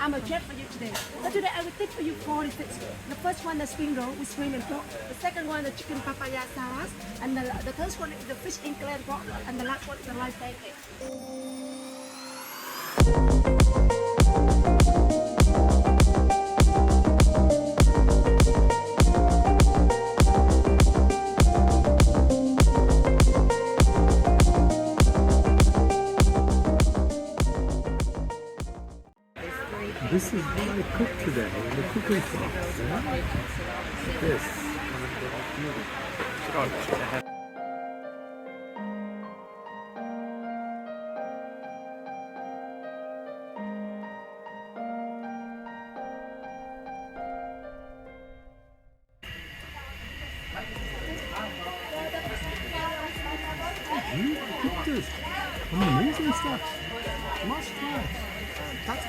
I'm a chef for you today. So today I will teach for you 4 recipes. The first one, the spring roll with shrimp and pork. The second one, the chicken papaya sauce. And the third one is the fish in clam pork. And the last one is the rice pancake. This is what I cooked today in the cooking class. Yeah? This. Look at this. Amazing stuff. Must try. That's